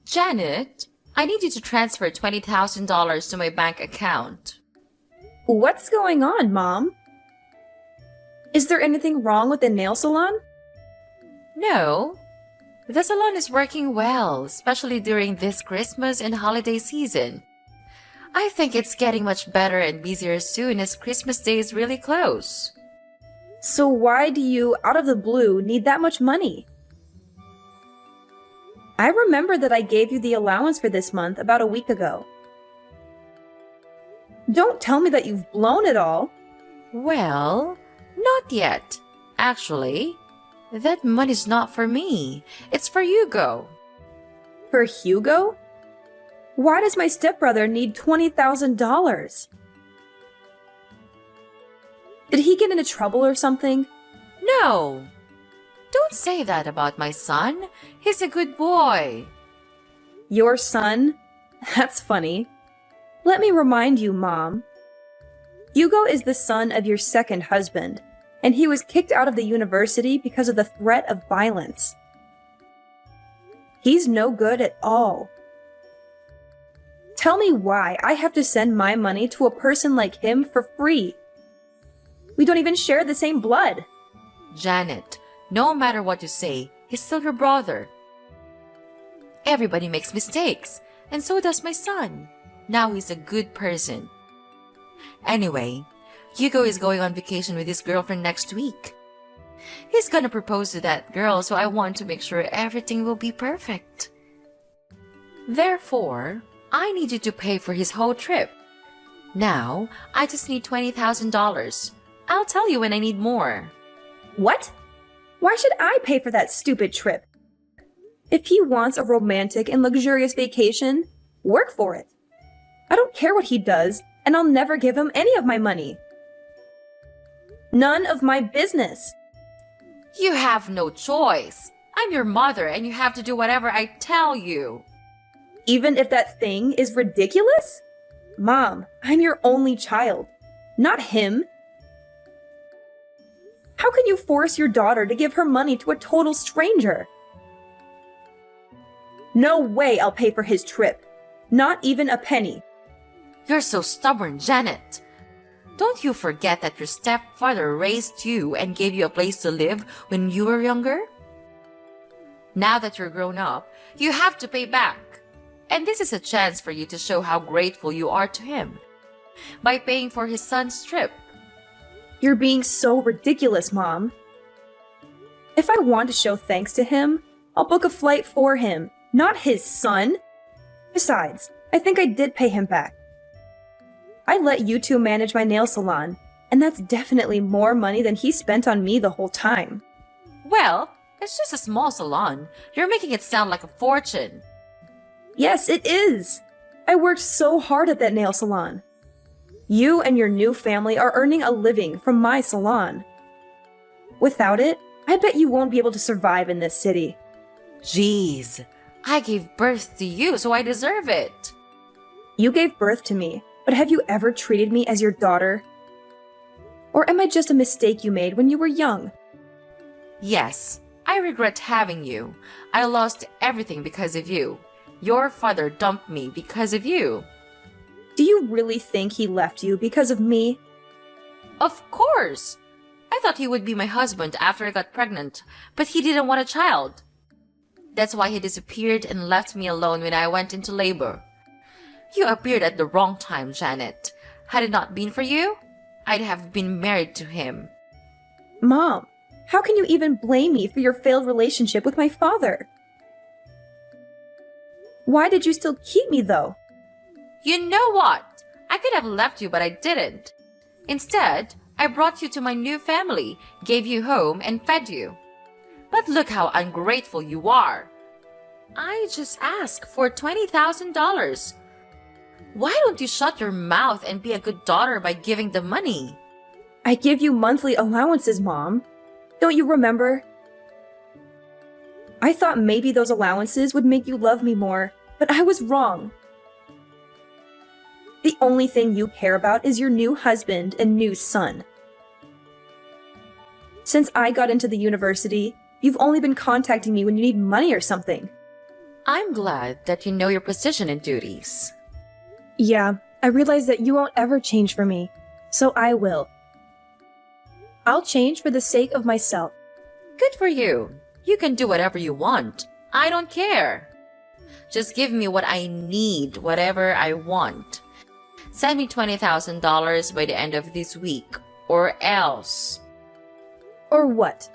Janet, I need you to transfer $20,000 to my bank account. What's going on, Mom? Is there anything wrong with the nail salon? No. The salon is working well, especially during this Christmas and holiday season. I think it's getting much better and busier soon as Christmas Day is really close. So why do you, out of the blue, need that much money? I remember that I gave you the allowance for this month about a week ago. Don't tell me that you've blown it all. Well, not yet. Actually, that money's not for me. It's for Hugo. For Hugo? Why does my stepbrother need $20,000? Did he get into trouble or something? No. Don't say that about my son. He's a good boy. Your son? That's funny. Let me remind you, Mom. Hugo is the son of your second husband, and he was kicked out of the university because of the threat of violence. He's no good at all. Tell me why I have to send my money to a person like him for free. We don't even share the same blood. Janet, no matter what you say, he's still your brother. Everybody makes mistakes, and so does my son. Now he's a good person. Anyway, Hugo is going on vacation with his girlfriend next week. He's gonna propose to that girl, so I want to make sure everything will be perfect. Therefore, I need you to pay for his whole trip. Now, I just need $20,000. I'll tell you when I need more. What? Why should I pay for that stupid trip? If he wants a romantic and luxurious vacation, work for it. I don't care what he does, and I'll never give him any of my money. None of my business. You have no choice. I'm your mother, and you have to do whatever I tell you. Even if that thing is ridiculous? Mom, I'm your only child, not him. How can you force your daughter to give her money to a total stranger? No way I'll pay for his trip. Not even a penny. You're so stubborn, Janet. Don't you forget that your stepfather raised you and gave you a place to live when you were younger? Now that you're grown up, you have to pay back. And this is a chance for you to show how grateful you are to him by paying for his son's trip. You're being so ridiculous, Mom. If I want to show thanks to him, I'll book a flight for him, not his son. Besides, I think I did pay him back. I let you two manage my nail salon, and that's definitely more money than he spent on me the whole time. Well, it's just a small salon. You're making it sound like a fortune. Yes, it is. I worked so hard at that nail salon. You and your new family are earning a living from my salon. Without it, I bet you won't be able to survive in this city. Jeez, I gave birth to you, so I deserve it. You gave birth to me, but have you ever treated me as your daughter? Or am I just a mistake you made when you were young? Yes, I regret having you. I lost everything because of you. Your father dumped me because of you. Do you really think he left you because of me? Of course! I thought he would be my husband after I got pregnant, but he didn't want a child. That's why he disappeared and left me alone when I went into labor. You appeared at the wrong time, Janet. Had it not been for you, I'd have been married to him. Mom, how can you even blame me for your failed relationship with my father? Why did you still keep me, though? You know what? I could have left you, but I didn't. Instead, I brought you to my new family, gave you home, and fed you. But look how ungrateful you are. I just asked for $20,000. Why don't you shut your mouth and be a good daughter by giving the money? I give you monthly allowances, Mom. Don't you remember? I thought maybe those allowances would make you love me more, but I was wrong. The only thing you care about is your new husband and new son. Since I got into the university, you've only been contacting me when you need money or something. I'm glad that you know your position and duties. Yeah, I realize that you won't ever change for me, so I will. I'll change for the sake of myself. Good for you. You can do whatever you want. I don't care. Just give me what I need, whatever I want. Send me $20,000 by the end of this week, or else. Or what?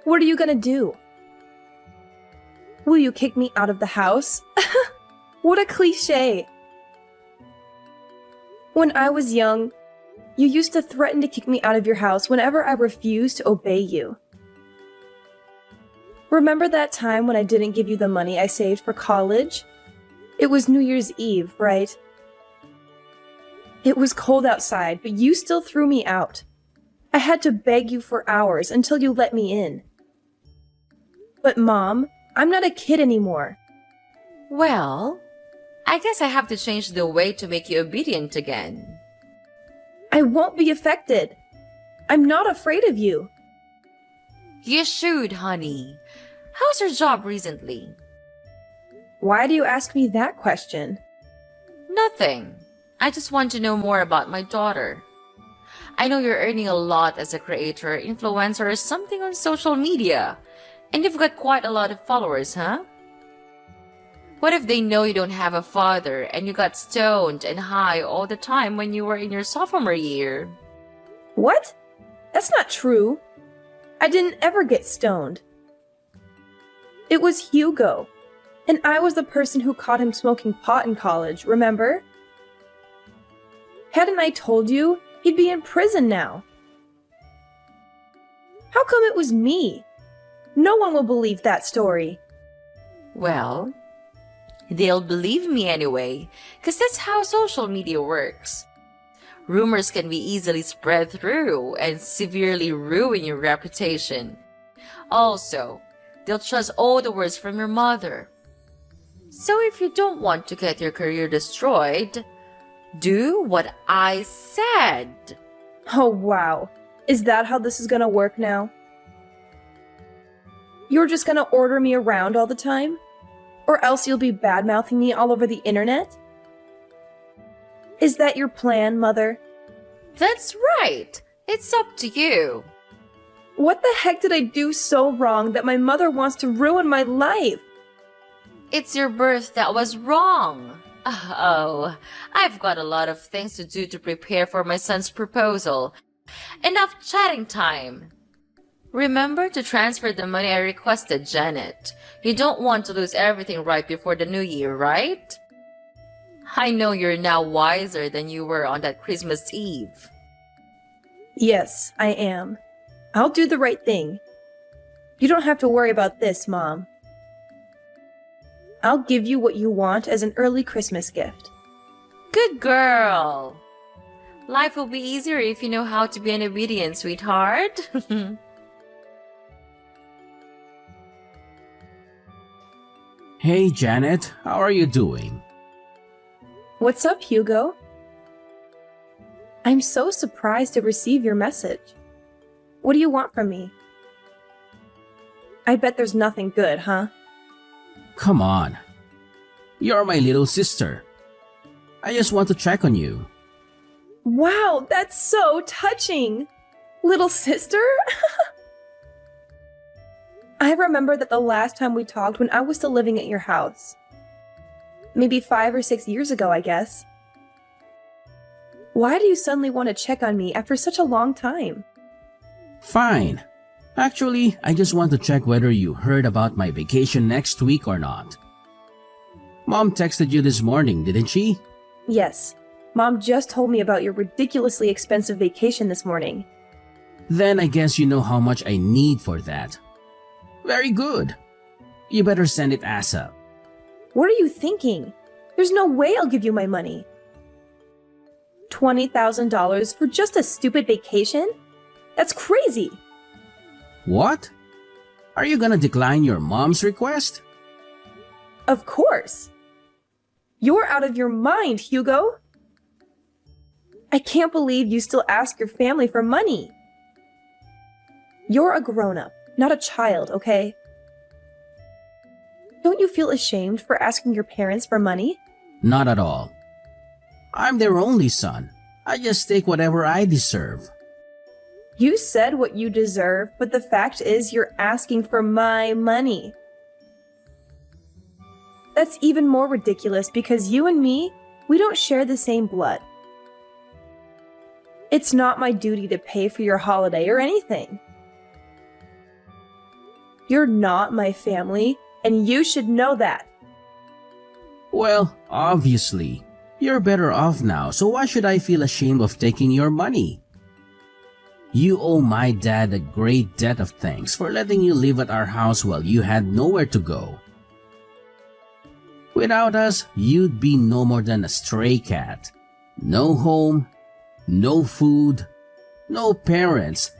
What are you gonna do? Will you kick me out of the house? What a cliche! When I was young, you used to threaten to kick me out of your house whenever I refused to obey you. Remember that time when I didn't give you the money I saved for college? It was New Year's Eve, right? It was cold outside, but you still threw me out. I had to beg you for hours until you let me in. But Mom, I'm not a kid anymore. Well, I guess I have to change the way to make you obedient again. I won't be affected. I'm not afraid of you. You should, honey. How's your job recently? Why do you ask me that question? Nothing. I just want to know more about my daughter. I know you're earning a lot as a creator, influencer, or something on social media. And you've got quite a lot of followers, huh? What if they know you don't have a father and you got stoned and high all the time when you were in your sophomore year? What? That's not true. I didn't ever get stoned. It was Hugo. And I was the person who caught him smoking pot in college, remember? Hadn't I told you, he'd be in prison now. How come it was me? No one will believe that story. Well, they'll believe me anyway, because that's how social media works. Rumors can be easily spread through and severely ruin your reputation. Also, they'll trust all the words from your mother. So if you don't want to get your career destroyed, do what I said. Oh, wow. Is that how this is gonna work now? You're just gonna order me around all the time? Or else you'll be bad-mouthing me all over the internet? Is that your plan, Mother? That's right. It's up to you. What the heck did I do so wrong that my mother wants to ruin my life? It's your birth that was wrong. Oh, I've got a lot of things to do to prepare for my son's proposal. Enough chatting time. Remember to transfer the money I requested, Janet. You don't want to lose everything right before the new year, right? I know you're now wiser than you were on that Christmas Eve. Yes, I am. I'll do the right thing. You don't have to worry about this, Mom. I'll give you what you want as an early Christmas gift. Good girl. Life will be easier if you know how to be an obedient sweetheart. Hey Janet, how are you doing? What's up, Hugo? I'm so surprised to receive your message. What do you want from me? I bet there's nothing good, huh? Come on. You're my little sister. I just want to check on you. Wow, that's so touching! Little sister? I remember that the last time we talked when I was still living at your house. Maybe 5 or 6 years ago, I guess. Why do you suddenly want to check on me after such a long time? Fine. Actually, I just want to check whether you heard about my vacation next week or not. Mom texted you this morning, didn't she? Yes. Mom just told me about your ridiculously expensive vacation this morning. Then I guess you know how much I need for that. Very good. You better send it ASAP. What are you thinking? There's no way I'll give you my money. $20,000 for just a stupid vacation? That's crazy! What? Are you gonna decline your mom's request? Of course! You're out of your mind, Hugo! I can't believe you still ask your family for money. You're a grown-up, not a child, okay? Don't you feel ashamed for asking your parents for money? Not at all. I'm their only son. I just take whatever I deserve. You said what you deserve, but the fact is you're asking for my money. That's even more ridiculous because you and me, we don't share the same blood. It's not my duty to pay for your holiday or anything. You're not my family, and you should know that. Well, obviously, you're better off now, so why should I feel ashamed of taking your money? You owe my dad a great debt of thanks for letting you live at our house while you had nowhere to go. Without us, you'd be no more than a stray cat. No home, no food, no parents.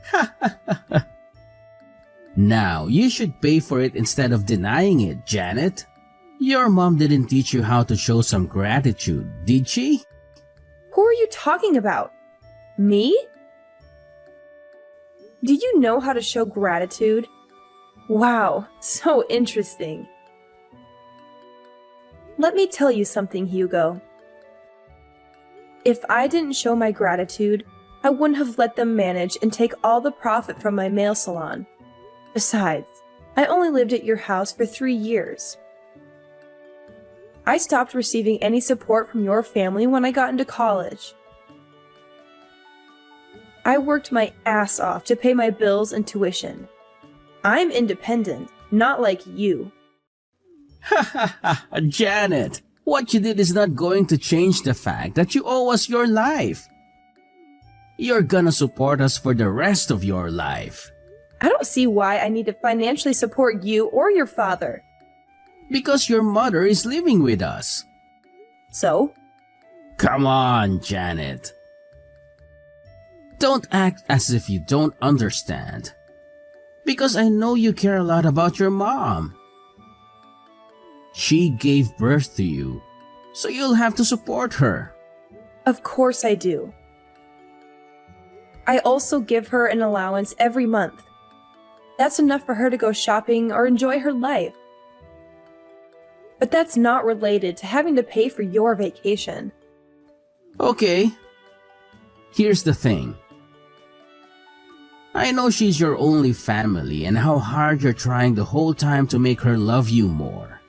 Now, you should pay for it instead of denying it, Janet. Your mom didn't teach you how to show some gratitude, did she? Who are you talking about? Me? Do you know how to show gratitude? Wow, so interesting. Let me tell you something, Hugo. If I didn't show my gratitude, I wouldn't have let them manage and take all the profit from my nail salon. Besides, I only lived at your house for 3 years. I stopped receiving any support from your family when I got into college. I worked my ass off to pay my bills and tuition. I'm independent, not like you. Janet, what you did is not going to change the fact that you owe us your life. You're gonna support us for the rest of your life. I don't see why I need to financially support you or your father. Because your mother is living with us. So? Come on, Janet. Don't act as if you don't understand. Because I know you care a lot about your mom. She gave birth to you, so you'll have to support her. Of course I do. I also give her an allowance every month. That's enough for her to go shopping or enjoy her life. But that's not related to having to pay for your vacation. Okay. Here's the thing. I know she's your only family and how hard you're trying the whole time to make her love you more.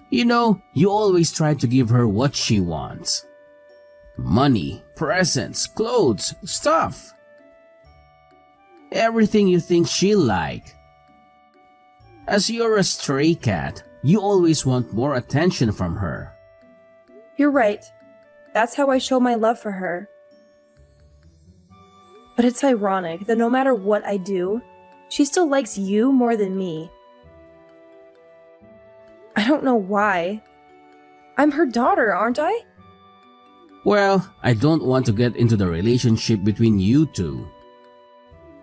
You know, you always try to give her what she wants. Money, presents, clothes, stuff. Everything you think she'll like. As you're a stray cat, you always want more attention from her. You're right. That's how I show my love for her. But it's ironic that no matter what I do, she still likes you more than me. I don't know why. I'm her daughter, aren't I? Well, I don't want to get into the relationship between you two.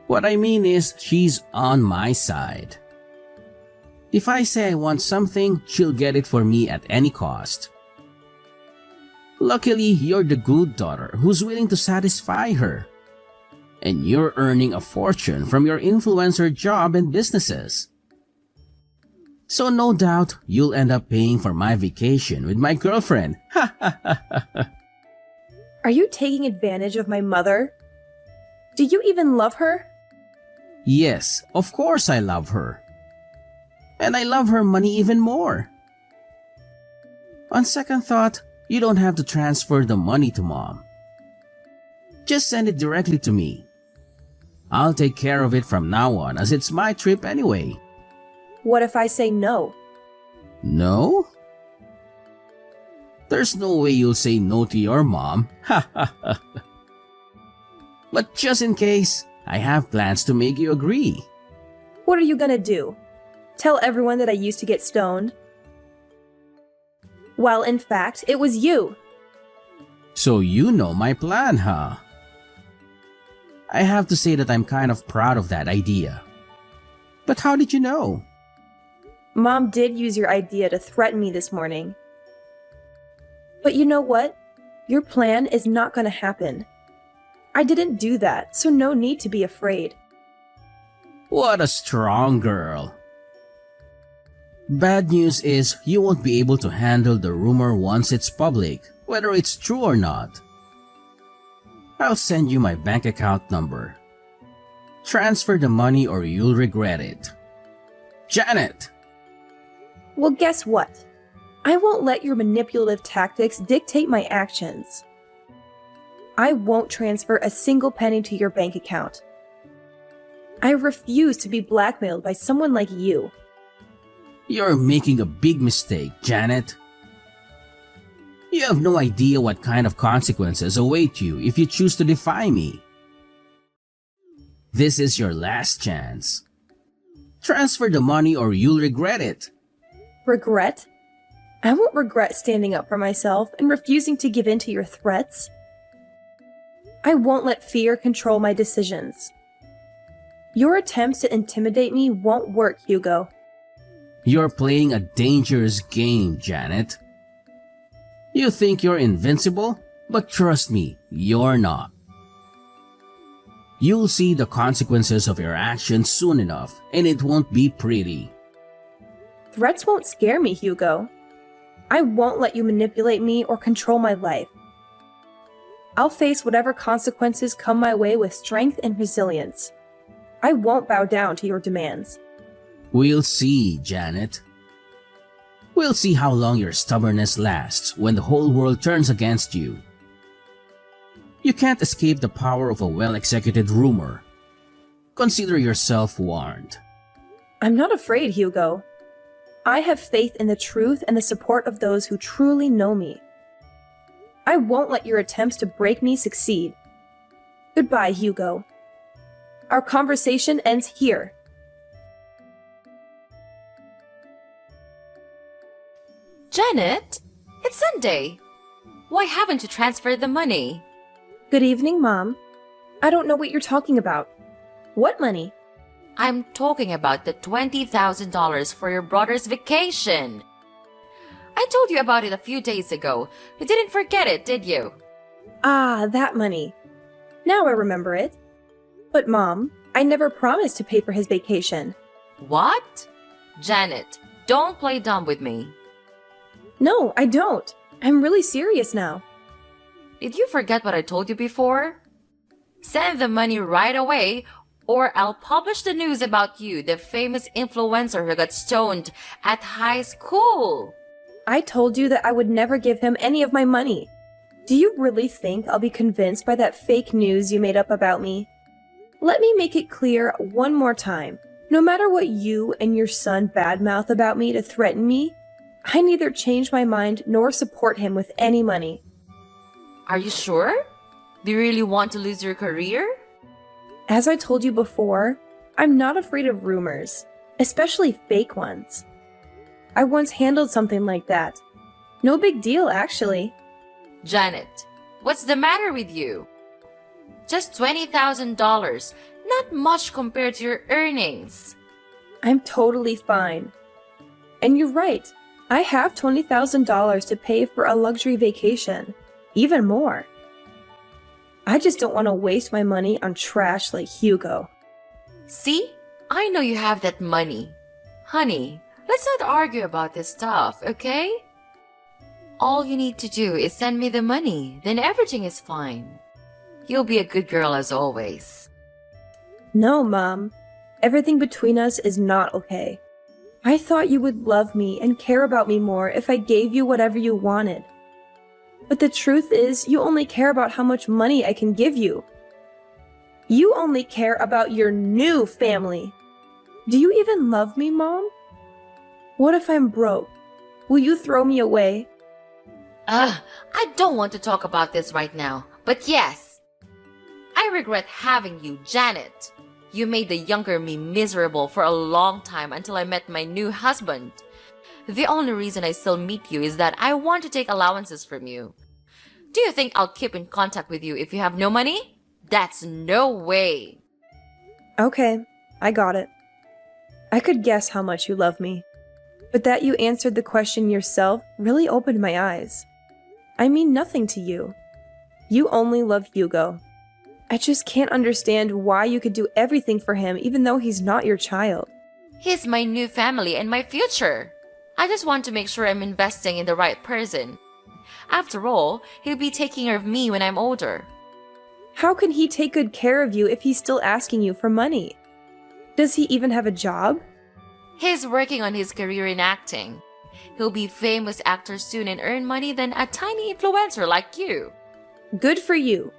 What I mean is, she's on my side. If I say I want something, she'll get it for me at any cost. Luckily, you're the good daughter who's willing to satisfy her. And you're earning a fortune from your influencer job and businesses. So no doubt, you'll end up paying for my vacation with my girlfriend. Are you taking advantage of my mother? Do you even love her? Yes, of course I love her. And I love her money even more. On second thought, you don't have to transfer the money to Mom. Just send it directly to me. I'll take care of it from now on as it's my trip anyway. What if I say no? No? There's no way you'll say no to your mom. But just in case, I have plans to make you agree. What are you gonna do? Tell everyone that I used to get stoned? Well, in fact, it was you. So you know my plan, huh? I have to say that I'm kind of proud of that idea. But how did you know? Mom did use your idea to threaten me this morning. But you know what? Your plan is not gonna happen. I didn't do that, so no need to be afraid. What a strong girl. Bad news is you won't be able to handle the rumor once it's public, whether it's true or not. I'll send you my bank account number. Transfer the money or you'll regret it. Janet! Well, guess what? I won't let your manipulative tactics dictate my actions. I won't transfer a single penny to your bank account. I refuse to be blackmailed by someone like you. You're making a big mistake, Janet. You have no idea what kind of consequences await you if you choose to defy me. This is your last chance. Transfer the money or you'll regret it. Regret? I won't regret standing up for myself and refusing to give in to your threats. I won't let fear control my decisions. Your attempts to intimidate me won't work, Hugo. You're playing a dangerous game, Janet. You think you're invincible, but trust me, you're not. You'll see the consequences of your actions soon enough, and it won't be pretty. Threats won't scare me, Hugo. I won't let you manipulate me or control my life. I'll face whatever consequences come my way with strength and resilience. I won't bow down to your demands. We'll see, Janet. We'll see how long your stubbornness lasts when the whole world turns against you. You can't escape the power of a well-executed rumor. Consider yourself warned. I'm not afraid, Hugo. I have faith in the truth and the support of those who truly know me. I won't let your attempts to break me succeed. Goodbye, Hugo. Our conversation ends here. Janet, it's Sunday. Why haven't you transferred the money? Good evening, Mom. I don't know what you're talking about. What money? I'm talking about the $20,000 for your brother's vacation. I told you about it a few days ago. You didn't forget it, did you? Ah, that money. Now I remember it. But Mom, I never promised to pay for his vacation. What? Janet, don't play dumb with me. No, I don't. I'm really serious now. Did you forget what I told you before? Send the money right away, or I'll publish the news about you, the famous influencer who got stoned at high school. I told you that I would never give him any of my money. Do you really think I'll be convinced by that fake news you made up about me? Let me make it clear one more time. No matter what you and your son badmouth about me to threaten me, I neither change my mind nor support him with any money. Are you sure? Do you really want to lose your career? As I told you before, I'm not afraid of rumors, especially fake ones. I once handled something like that. No big deal, actually. Janet, what's the matter with you? Just $20,000, not much compared to your earnings. I'm totally fine. And you're right, I have $20,000 to pay for a luxury vacation. Even more. I just don't want to waste my money on trash like Hugo. See? I know you have that money. Honey, let's not argue about this stuff, okay? All you need to do is send me the money, then everything is fine. You'll be a good girl as always. No, Mom. Everything between us is not okay. I thought you would love me and care about me more if I gave you whatever you wanted. But the truth is, you only care about how much money I can give you. You only care about your new family. Do you even love me, Mom? What if I'm broke? Will you throw me away? I don't want to talk about this right now, but yes. I regret having you, Janet. You made the younger me miserable for a long time until I met my new husband. The only reason I still meet you is that I want to take allowances from you. Do you think I'll keep in contact with you if you have no money? That's no way. Okay, I got it. I could guess how much you love me. But that you answered the question yourself really opened my eyes. I mean nothing to you. You only love Hugo. I just can't understand why you could do everything for him even though he's not your child. He's my new family and my future. I just want to make sure I'm investing in the right person. After all, he'll be taking care of me when I'm older. How can he take good care of you if he's still asking you for money? Does he even have a job? He's working on his career in acting. He'll be a famous actor soon and earn money than a tiny influencer like you. Good for you.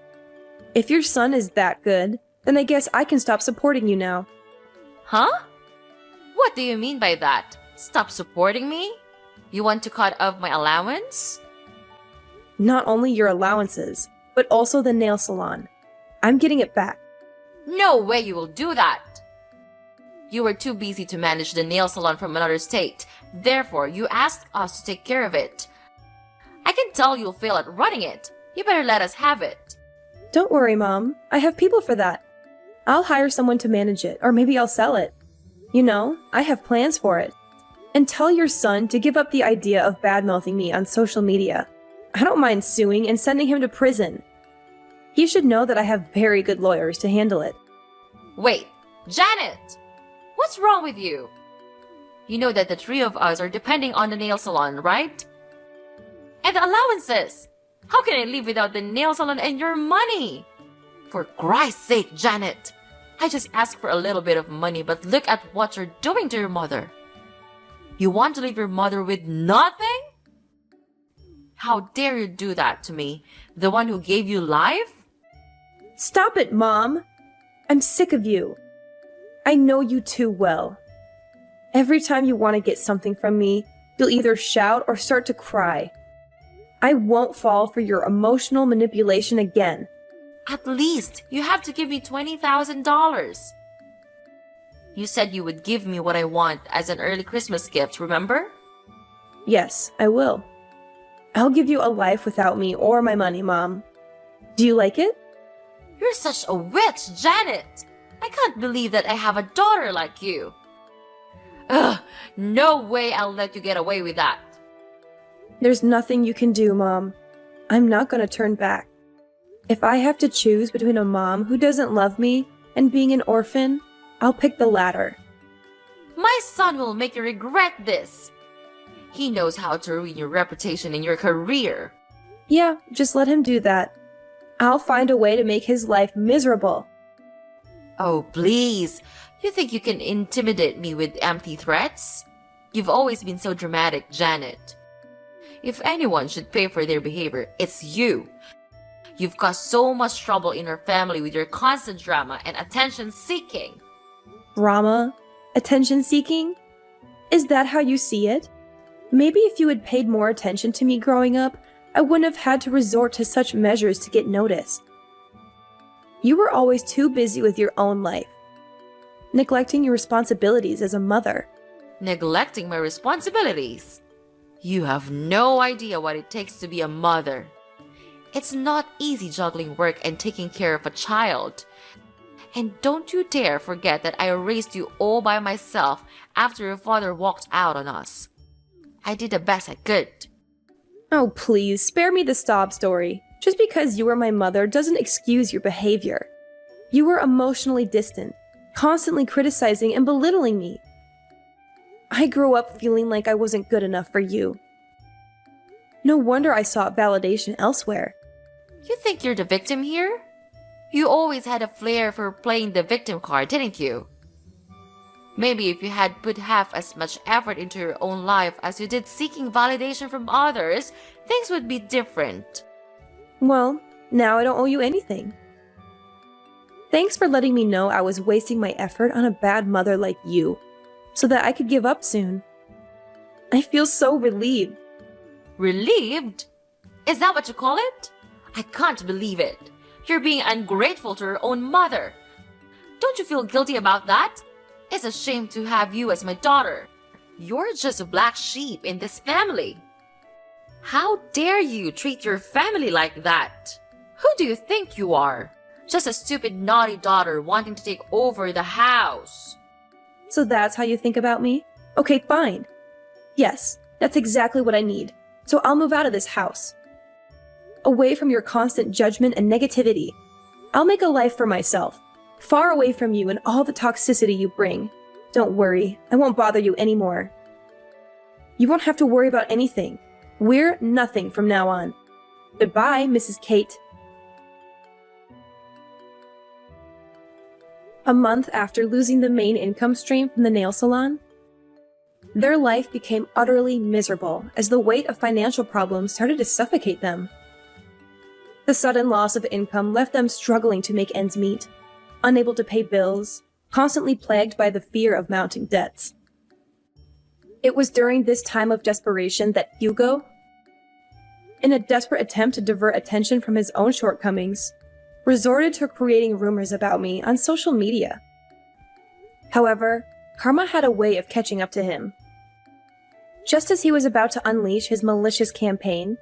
If your son is that good, then I guess I can stop supporting you now. Huh? What do you mean by that? Stop supporting me? You want to cut off my allowance? Not only your allowances, but also the nail salon. I'm getting it back. No way you will do that! You were too busy to manage the nail salon from another state. Therefore, you asked us to take care of it. I can tell you'll fail at running it. You better let us have it. Don't worry, Mom. I have people for that. I'll hire someone to manage it, or maybe I'll sell it. You know, I have plans for it. And tell your son to give up the idea of bad-mouthing me on social media. I don't mind suing and sending him to prison. He should know that I have very good lawyers to handle it. Wait, Janet! What's wrong with you? You know that the three of us are depending on the nail salon, right? And the allowances! How can I live without the nail salon and your money? For Christ's sake, Janet! I just asked for a little bit of money, but look at what you're doing to your mother. You want to leave your mother with nothing? How dare you do that to me, the one who gave you life? Stop it, Mom! I'm sick of you. I know you too well. Every time you want to get something from me, you'll either shout or start to cry. I won't fall for your emotional manipulation again. At least you have to give me $20,000. You said you would give me what I want as an early Christmas gift, remember? Yes, I will. I'll give you a life without me or my money, Mom. Do you like it? You're such a witch, Janet! I can't believe that I have a daughter like you. Ugh, no way I'll let you get away with that. There's nothing you can do, Mom. I'm not gonna turn back. If I have to choose between a mom who doesn't love me and being an orphan, I'll pick the latter. My son will make you regret this. He knows how to ruin your reputation and your career. Yeah, just let him do that. I'll find a way to make his life miserable. Oh, please. You think you can intimidate me with empty threats? You've always been so dramatic, Janet. If anyone should pay for their behavior, it's you. You've caused so much trouble in our family with your constant drama and attention-seeking. Drama? Attention-seeking? Is that how you see it? Maybe if you had paid more attention to me growing up, I wouldn't have had to resort to such measures to get noticed. You were always too busy with your own life, neglecting your responsibilities as a mother. Neglecting my responsibilities? You have no idea what it takes to be a mother. It's not easy juggling work and taking care of a child. And don't you dare forget that I raised you all by myself after your father walked out on us. I did the best I could. Oh, please, spare me the sob story. Just because you were my mother doesn't excuse your behavior. You were emotionally distant, constantly criticizing and belittling me. I grew up feeling like I wasn't good enough for you. No wonder I sought validation elsewhere. You think you're the victim here? You always had a flair for playing the victim card, didn't you? Maybe if you had put half as much effort into your own life as you did seeking validation from others, things would be different. Well, now I don't owe you anything. Thanks for letting me know I was wasting my effort on a bad mother like you, so that I could give up soon. I feel so relieved. Relieved? Is that what you call it? I can't believe it. You're being ungrateful to your own mother. Don't you feel guilty about that? It's a shame to have you as my daughter. You're just a black sheep in this family. How dare you treat your family like that? Who do you think you are? Just a stupid, naughty daughter wanting to take over the house. So that's how you think about me? Okay, fine. Yes, that's exactly what I need. So I'll move out of this house. Away from your constant judgment and negativity. I'll make a life for myself, far away from you and all the toxicity you bring. Don't worry, I won't bother you anymore. You won't have to worry about anything. We're nothing from now on. Goodbye, Mrs. Kate. A month after losing the main income stream from the nail salon, their life became utterly miserable as the weight of financial problems started to suffocate them. The sudden loss of income left them struggling to make ends meet, unable to pay bills, constantly plagued by the fear of mounting debts. It was during this time of desperation that Hugo, in a desperate attempt to divert attention from his own shortcomings, resorted to creating rumors about me on social media. However, karma had a way of catching up to him. Just as he was about to unleash his malicious campaign,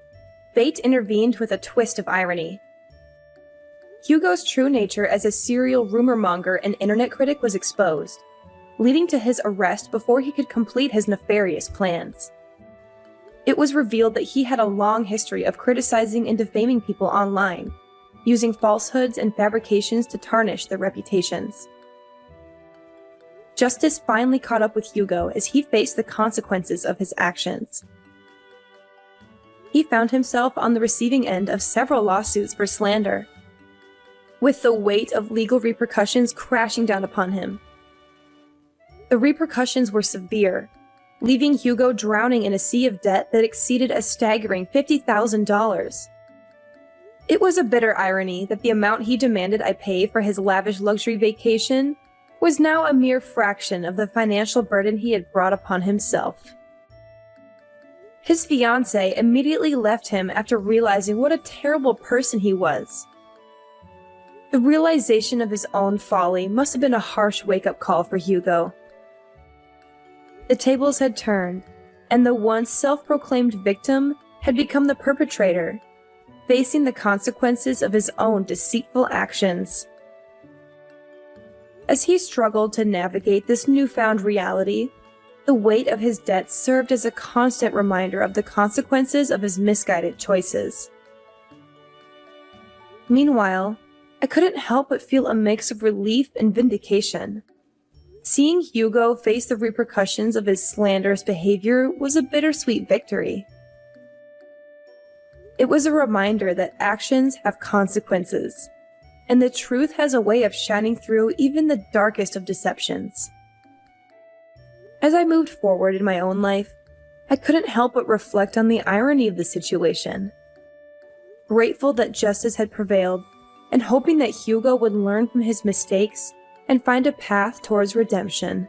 fate intervened with a twist of irony. Hugo's true nature as a serial rumor monger and internet critic was exposed, leading to his arrest before he could complete his nefarious plans. It was revealed that he had a long history of criticizing and defaming people online, using falsehoods and fabrications to tarnish their reputations. Justice finally caught up with Hugo as he faced the consequences of his actions. He found himself on the receiving end of several lawsuits for slander, with the weight of legal repercussions crashing down upon him. The repercussions were severe, leaving Hugo drowning in a sea of debt that exceeded a staggering $50,000. It was a bitter irony that the amount he demanded I pay for his lavish luxury vacation was now a mere fraction of the financial burden he had brought upon himself. His fiancée immediately left him after realizing what a terrible person he was. The realization of his own folly must have been a harsh wake-up call for Hugo. The tables had turned, and the once self-proclaimed victim had become the perpetrator, facing the consequences of his own deceitful actions. As he struggled to navigate this newfound reality, the weight of his debts served as a constant reminder of the consequences of his misguided choices. Meanwhile, I couldn't help but feel a mix of relief and vindication. Seeing Hugo face the repercussions of his slanderous behavior was a bittersweet victory. It was a reminder that actions have consequences, and the truth has a way of shining through even the darkest of deceptions. As I moved forward in my own life, I couldn't help but reflect on the irony of the situation. Grateful that justice had prevailed, and hoping that Hugo would learn from his mistakes and find a path towards redemption.